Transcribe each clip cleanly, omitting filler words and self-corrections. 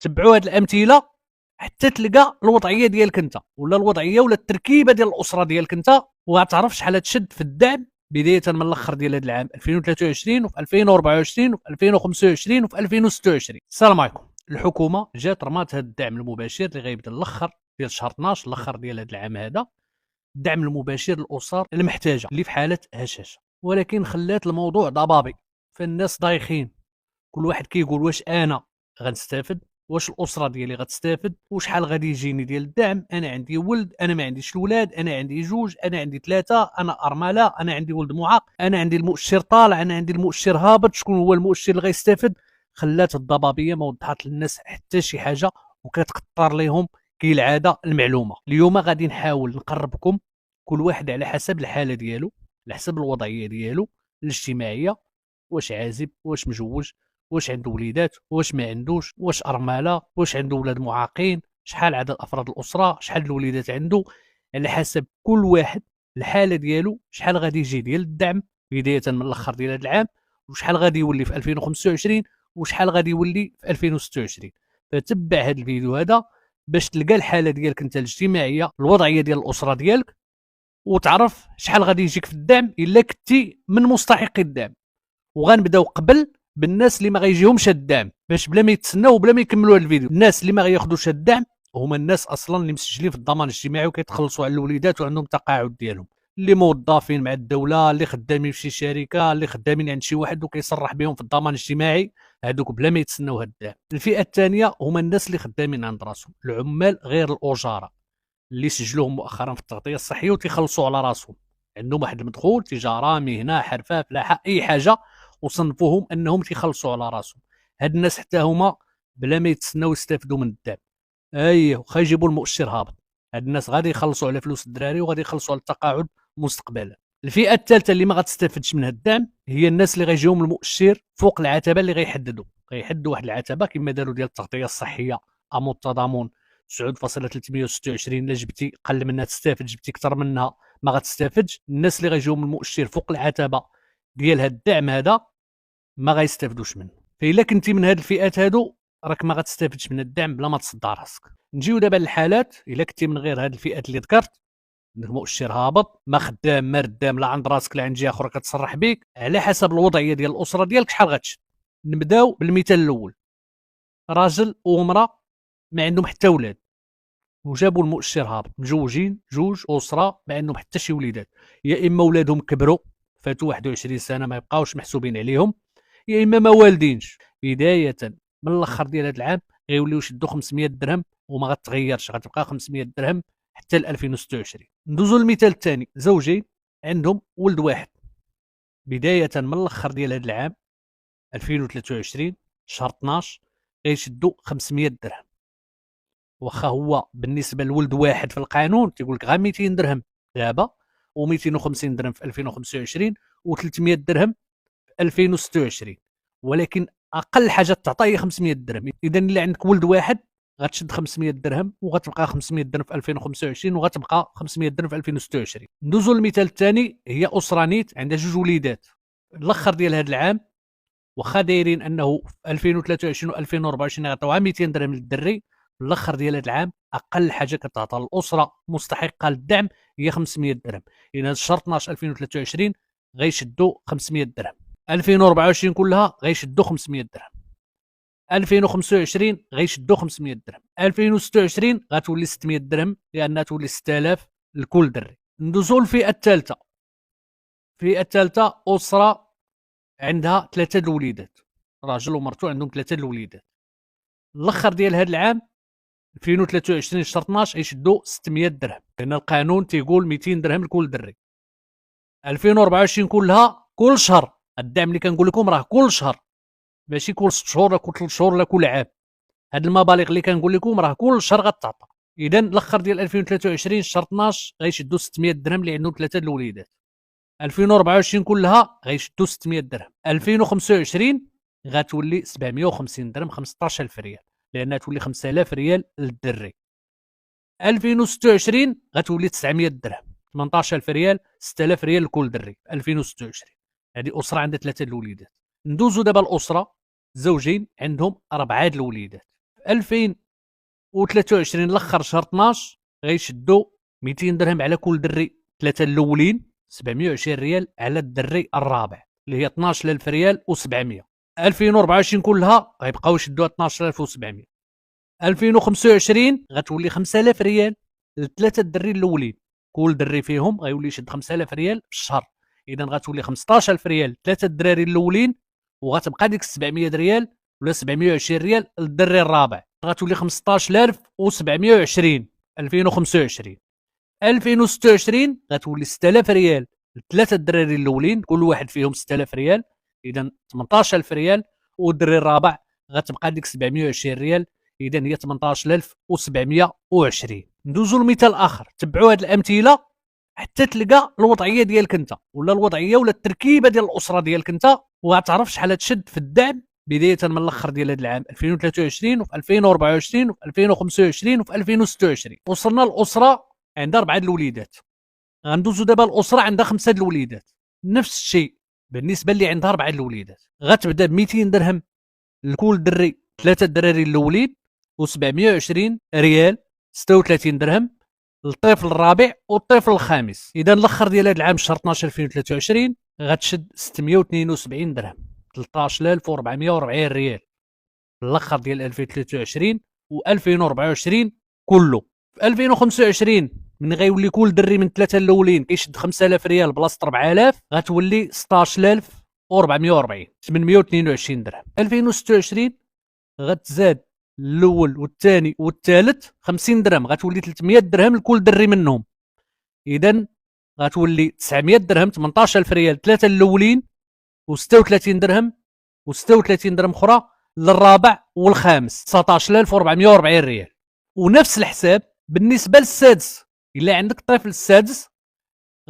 تبعوا هاد الامثله حتى تلقى الوضعيه ديالك انت، ولا الوضعيه ولا التركيبه ديال الاسره ديالك انت، وغتعرف شحال تشد في الدعم بدايه من الاخر ديال هذا العام 2023 وفي 2024 وفي 2025 وفي 2026. السلام عليكم. الحكومه جات رمات هذا الدعم المباشر اللي غيبدا الاخر ديال شهر 12 الاخر ديال هذا العام هذا، الدعم المباشر للاسر المحتاجه اللي في حاله هشاشه، ولكن خلات الموضوع ضبابي، فالناس دايخين، كل واحد كيقول واش انا غنستافد، واش الاسره ديالي غتستافد، وشحال غادي يجيني ديال الدعم، انا عندي ولد، انا ما عنديش الولاد، انا عندي جوج، انا عندي ثلاثه، انا ارمله، انا عندي ولد معاق، انا عندي المؤشر طالع، انا عندي المؤشر هابط، شكون هو المؤشر اللي غيستافد؟ خلات الضبابيه ما وضحت للناس حتى شي حاجه، وكتكثر لهم كالعاده المعلومه. اليوم غادي نحاول نقربكم كل واحد على حسب الحاله ديالو، على حسب الوضعيه ديالو الاجتماعيه، واش عازب، واش مجوج، واش عنده وليدات، واش ما عندوش، واش ارمله، واش عنده ولاد معاقين، شحال عدد افراد الاسره، شحال الوليدات عنده، على حسب كل واحد الحاله ديالو شحال غادي يجي ديال الدعم بدايه من الاخر ديال هذا العام، وشحال غادي يولي في 2025 وشحال غادي يولي في 2026. فتبع هذا الفيديو هذا باش تلقى الحاله ديالك انت الاجتماعيه، الوضعيه ديال الاسره ديالك، وتعرف شحال غادي يجيك في الدعم الا كنتي من مستحقي الدعم. وغنبداو قبل بالناس اللي ما غيجيهمش الدعم، باش بلا ما يتسناو وبلا ما يكملوا هذا الفيديو. الناس اللي ما غياخذوش الدعم هما الناس اصلا اللي مسجلين في الضمان الاجتماعي وكيتخلصوا على الوليدات وعندهم تقاعد ديالهم، اللي موظفين مع الدوله، اللي خدامين في شي شركه، اللي خدامين عند شي واحد وكيصرح بهم في الضمان الاجتماعي، هذوك بلا ما يتسناو هذا الدعم. الفئه الثانيه هما الناس اللي خدامين عند راسهم، العمال غير الاجراء اللي سجلوهم مؤخرا في التغطيه الصحيه وتيخلصوا على راسهم، عندهم واحد المدخول، تجاره، مهنه، حرفه، فلاحه، اي حاجه، وصنفوهم انهم تيخلصوا على راسهم. هاد الناس حتى هما بلا ما يتسناو يستافدوا من الدعم، واخا يجيبوا المؤشر هابط، هاد الناس غادي يخلصوا على فلوس الدراري وغادي يخلصوا على التقاعد مستقبلا. الفئه الثالثه اللي ما غتستافدش من هاد الدعم هي الناس اللي غيجيهم المؤشر فوق العتبه اللي غيحددوا واحد العتبه كما داروا ديال التغطيه الصحيه امو التضامن 9.326. الا جبتي قل منها تستافد، جبتي اكثر منها ما غتستافدش. الناس اللي غيجيهم المؤشر فوق العتبه ديال هاد الدعم هذا ما غيستافدوش منه. فإلا كنتي من هاد الفئات هادو راك ما غتستافدش من الدعم بلا ما تصدع راسك. نجيو دابا للحالات، الا كنتي من غير هاد الفئات اللي ذكرت، عندك مؤشر هابط، ما خدام ما ردام، لا عند راسك لا عند جهه اخرى كتصرح بك، على حسب الوضعيه ديال الاسره ديالك شحال غتشد. نبداو بالمثال الاول، راجل ومراه ما عندهم حتى ولاد وجابوا المؤشر هابط، مجوجين، جوج، اسره، ما عندهم حتى شي وليدات، يا اما ولادهم كبروا فاتوا 21 سنه ما يبقاوش محسوبين عليهم، يا اما ما والدينش. بدايه من الاخر ديال هذا العام غيوليو يشدوا 500 درهم وما غتغيرش، غتبقى 500 درهم حتى ل 2026. ندوزو للمثال الثاني، زوجين عندهم ولد واحد، بدايه من الاخر ديال هذا العام 2023 شهر 12 غيشدوا 500 درهم. واخا هو بالنسبه لولد واحد في القانون تيقول لك غير 200 درهم دابا، و250 درهم في 2025 و300 درهم في 2026، ولكن اقل حاجه تعطى هي 500 درهم. اذا الا عندك ولد واحد غتشد 500 درهم وغتبقى 500 درهم في 2025 وغتبقى 500 درهم في 2026. ندوزو للمثال الثاني، هي اسره نيت عندها جوج وليدات، الاخر ديال هذا العام واخا دايرين انه في 2023 و 2024 غيعطيوها 200 درهم للدري، الاخر ديال هذا العام اقل حاجه كتعطى الاسره مستحقه للدعم هي 500 درهم. اذا شهر 12 2023 غيشدوا 500 درهم، 2024 كلها غيشدوا 500 درهم، 2025 غيشدوا 500 درهم، 2026 غتولي 600 درهم لانها تولي 6000 لكل دري. ندوزو للفئه الثالثه، الفئه الثالثه اسره عندها ثلاثه الوليدات، راجل ومرته عندهم ثلاثه الوليدات، الاخر ديال هذا العام 2023 شهر 12 يشدوا 600 درهم لان القانون تيقول 200 درهم لكل دري. 2024 كلها كل شهر، الدعم اللي كنقول لكم راه كل شهر، ماشي كل 6 شهور ولا كل 3 شهور ولا كل عام. هاد المبالغ اللي كنقول لكم راه كل شهر غتعطى. اذا الاخر ديال 2023 شهر 12 غيشدوا 600 درهم اللي عندهم ثلاثه الوليدات، 2024 كلها غيشدوا 600 درهم، 2025 غتولي 750 درهم 15000 ريال لانها تولي 5000 ريال للدري، 2026 غتولي 900 درهم 18000 ريال 6000 ريال لكل دري 2026. هذه اسره عندها ثلاثه الوليدات. ندوزو دابا الاسره زوجين عندهم 4 الوليدات، في 2023 الاخر شهر 12 غيشدوا 200 درهم على كل دري، ثلاثه الاولين 720 ريال على الدري الرابع اللي هي 12000 ريال و700. 2024 كلها غيبقاو يشدوها 12700. 2025 غتولي 5000 ريال لثلاثه الدري الاولين، كل دري فيهم غيولي يشد 5000 ريال في الشهر، اذا غتولي 15000 ريال ثلاثه الدراري الاولين، وغتبقى ديك 700 ريال ولا 720 ريال للدري الرابع، غتولي 15720 2025. 2026 غتولي 6000 ريال لثلاثه الدراري الاولين، كل واحد فيهم 6000 ريال، اذا 18000 ريال، والدري الرابع غتبقى ديك 720 ريال، اذا هي 18720. ندوزو لمثال اخر، تبعوا هاد الامثله حتى تلقى الوضعيه ديالك انت، ولا الوضعيه ولا التركيبه ديال الاسره ديالك انت، وغتعرف شحال تشد في الدعم بدايه من الاخر ديال هذا العام 2023 وفي 2024 وفي 2025 وفي 2026. وصلنا الاسره عندها 4 الوليدات، غندوزو دابا الاسره عندها 5 الوليدات، نفس الشيء بالنسبه اللي عندها 4 الوليدات، غتبدا ب 200 درهم لكل دري، ثلاثه الدراري الاولين، و720 ريال 36 درهم للطفل الرابع والطفل الخامس. اذا الاخر ديال هذا العام شهر 12 2023 غتشد 672 درهم 13440 ريال الاخر ديال 2023 و2024 كله. في 2025 من غيولي كل دري من ثلاثه الاولين كيشد 5000 ريال بلاصه 4000، غتولي 16440 822 درهم. 2026 غتزاد الاول والثاني والثالث 50 درهم، غتولي 300 درهم لكل دري منهم، اذا غتولي 900 درهم 18000 ريال ثلاثه الاولين، و36 درهم و36 درهم اخرى للرابع والخامس 19440 ريال. ونفس الحساب بالنسبه للسادس، الا عندك الطفل السادس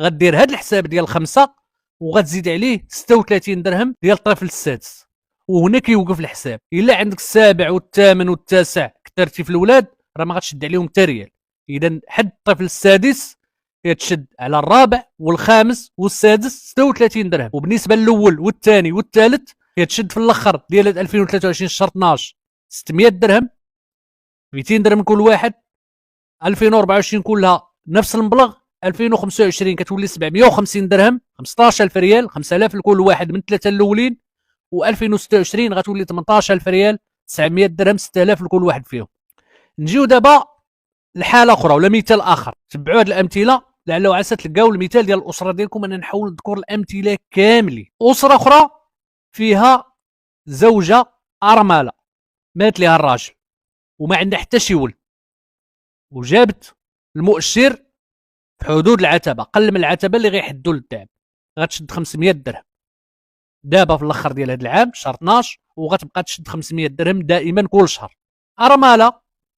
غدير هذا الحساب ديال الخمسه وغتزيد عليه 36 درهم ديال الطفل السادس، وهنا كيوقف الحساب. الا عندك السابع والثامن والتاسع كثرتي في الاولاد راه ما غتشد عليهم حتى ريال، اذا حد الطفل السادس كتشد على الرابع والخامس والسادس 36 درهم، وبالنسبه للاول والثاني والثالث كتشد في الاخر ديال 2023 شهر 12 600 درهم 200 درهم كل واحد. 2024 كلها نفس المبلغ. 2025 كتولي 750 درهم 15000 ريال 5000 لكل واحد من ثلاثه الاولين، و2026 غتولي 18000 ريال 900 درهم 6000 لكل واحد فيهم. نجيو دابا لحاله اخرى ولا مثال اخر، تبعوا هذه الامثله لعل وعسى تلقاو المثال ديال الاسره ديالكم. انا نحاول نذكر الامثله كاملين. اسره اخرى فيها زوجه ارمله مات لها الراجل وما عندها حتى شي ولد، وجابت المؤشر في حدود العتبه، قل من العتبه اللي غيحدوا للدعم، غتشد 500 درهم دابا في الاخر ديال هذا العام شهر 12، وغتبقى تشد 500 درهم دائما كل شهر. ارمله،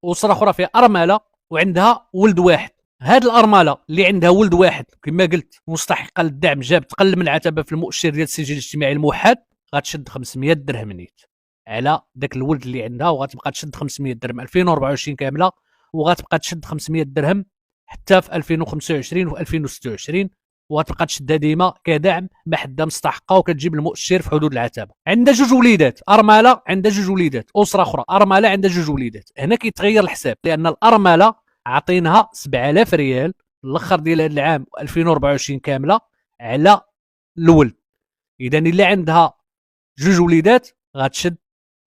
اسره اخرى فيها ارمله وعندها ولد واحد، هاد الارمله اللي عندها ولد واحد كما قلت مستحقه للدعم، جابت قل من العتبه في المؤشر ديال السجل الاجتماعي الموحد، غتشد 500 درهم نيت على داك الولد اللي عندها، وغتبقى تشد 500 درهم 2024 كامله، وغتبقى تشد 500 درهم حتى في 2025 و 2026، وغتبقى تشدها ديما كدعم ما حدا مستحقه، وكتجيب المؤشر في حدود العتبه. عندها جوج وليدات، ارمله عندها جوج وليدات، اسره اخرى ارمله عندها جوج وليدات، هنا كيتغير الحساب لان الارمله عطيناها 7000 ريال الاخر ديال هذا العام 2024 كامله على الولد، اذا الا عندها جوج وليدات غتشد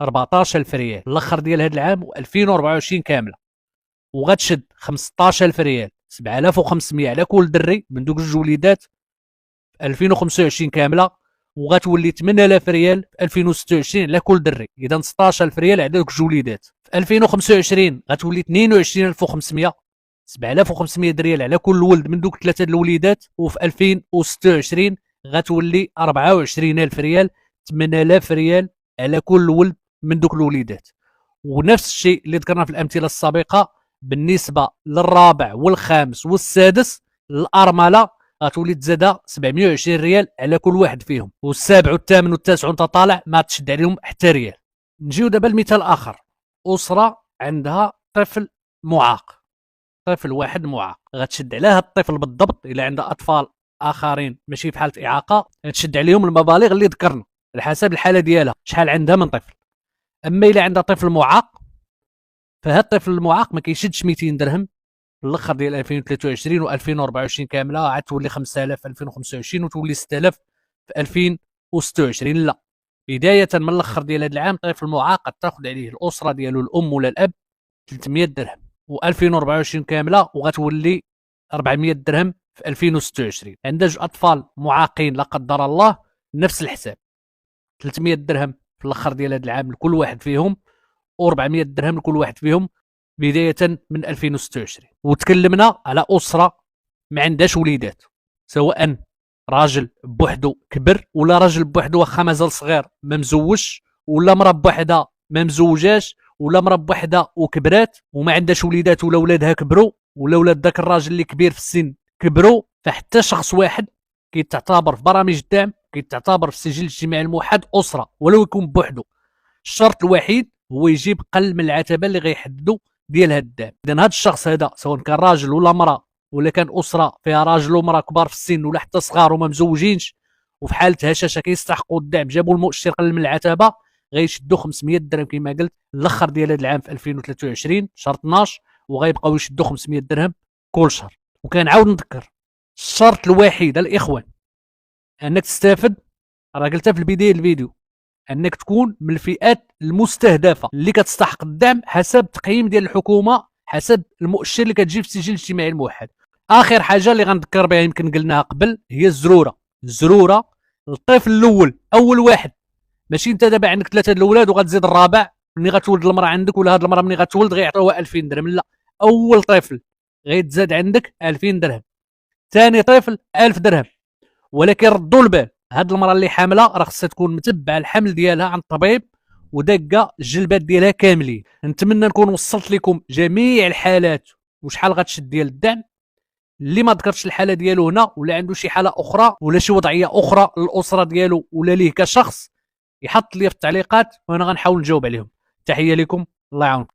14000 ريال الاخر ديال هذا العام 2024 كامله، وغتشد 15000 ريال 7500 على كل دري من دوك جوج وليدات في 2025 كامله، وغتولي 8000 ريال في 2026 على كل دري، اذا 16000 ريال على دوك جوج وليدات. في 2025 غتولي 22500 7500 ريال على كل ولد من دوك ثلاثه الوليدات، وفي 2026 غتولي 24000 ريال 8000 ريال على كل ولد من دوك الوليدات. ونفس الشيء اللي ذكرنا في الامثله السابقه بالنسبه للرابع والخامس والسادس، الارمله غتولي تزاد 720 ريال على كل واحد فيهم، والسابع والثامن والتاسع وانت طالع ما تشد عليهم حتى ريال. نجيو دابا لمثال اخر، اسره عندها طفل معاق، طفل واحد معاق، غتشد على هذا الطفل بالضبط الا عندها اطفال اخرين ماشي في حاله اعاقه غتشد عليهم المبالغ اللي ذكرنا على حسب الحاله ديالها شحال عندها من طفل. اما الا عندها طفل معاق فهاد الطفل المعاق ما كيشدش 200 درهم في الاخر ديال 2023 و2024 كامله، عاد تولي 5000 في 2025 وتولي 6000 في 2026. لا، بدايه من الاخر ديال هذا العام الطفل المعاق تاخذ عليه الاسره ديالو الام ولا الاب 300 درهم، و2024 كامله وغتولي 400 درهم في 2026. عندنا جوج اطفال معاقين لا قدر الله نفس الحساب، 300 درهم في الاخر ديال هذا العام لكل واحد فيهم، و400 درهم لكل واحد فيهم بدايه من 2026. وتكلمنا على اسره ما عندهاش وليدات، سواء راجل بوحدو كبر ولا راجل بوحدو واخا مازال صغير ما مزوجش، ولا مرا بوحدها ما مزوجاش، ولا مرا بوحدها وكبرات وما عندهاش وليدات ولا ولادها كبروا، ولا ولاد داك الراجل اللي كبير في السن كبروا. فحتى شخص واحد كيتعتبر في برامج الدعم، كيتعتبر في السجل الاجتماعي الموحد اسره ولو يكون بوحدو. الشرط الوحيد هو يجيب قل من العتبه اللي غيحددوا ديال هذا الدعم. اذا هذا الشخص هذا سواء كان راجل ولا مراه، ولا كان اسره فيها راجل ومراه كبار في السن ولا حتى صغار وما مزوجينش وفي حاله هشاشه كيستحقوا الدعم، جابوا المؤشر قل من العتبه، غيشدوا 500 درهم كما قلت الاخر ديال هذا العام في 2023 شهر 12، وغيبقاو يشدوا 500 درهم كل شهر. وكنعاود نذكر الشرط الوحيد الاخوان انك تستافد، راه قلتها في البدايه الفيديو، انك تكون من الفئات المستهدفه اللي كتستحق الدعم حسب تقييم ديال الحكومه، حسب المؤشر اللي كتجي في السجل الاجتماعي الموحد. اخر حاجه اللي غنذكر بها يمكن قلناها قبل هي الزروره الطفل الاول اول واحد، ماشي انت دابا عندك 3 الاولاد وغتزيد الرابع ملي غتولد المراه عندك، ولا هاد المراه ملي غتولد غيعطيوها 2000 درهم. لا، اول طفل غيتزاد عندك 2000 درهم، ثاني طفل 1000 درهم. ولكن ردوا البال، هاد المراه اللي حامله راه خصها تكون متبعه الحمل ديالها عند الطبيب وداقه الجلبات ديالها كاملين. نتمنى نكون وصلت لكم جميع الحالات وشحال غتشد ديال الدعم. اللي ما ذكرتش الحاله ديالو هنا ولا عنده شي حاله اخرى ولا شي وضعيه اخرى للاسره ديالو ولا ليه كشخص، يحط لي في التعليقات وانا غنحاول نجاوب عليهم. تحيه لكم، الله يعاونكم.